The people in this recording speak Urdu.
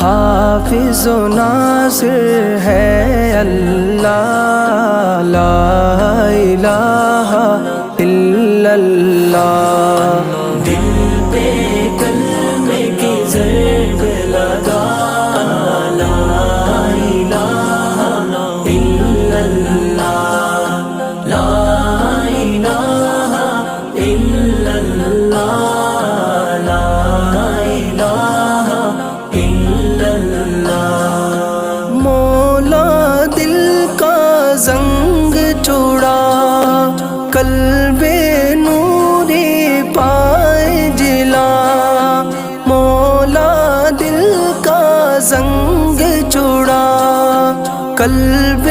حافظ و ناصر ہے اللہ، لا الہ الا اللہ۔ دل پہ کلمے کی ضرب لگا، لا الہ الا اللہ، لا الہ الا اللہ، لا الہ الا اللہ۔ مولا دل کا زنگ چھوڑا، قلب نوری پائے جلا، مولا دل کا زنگ چھوڑا، قلب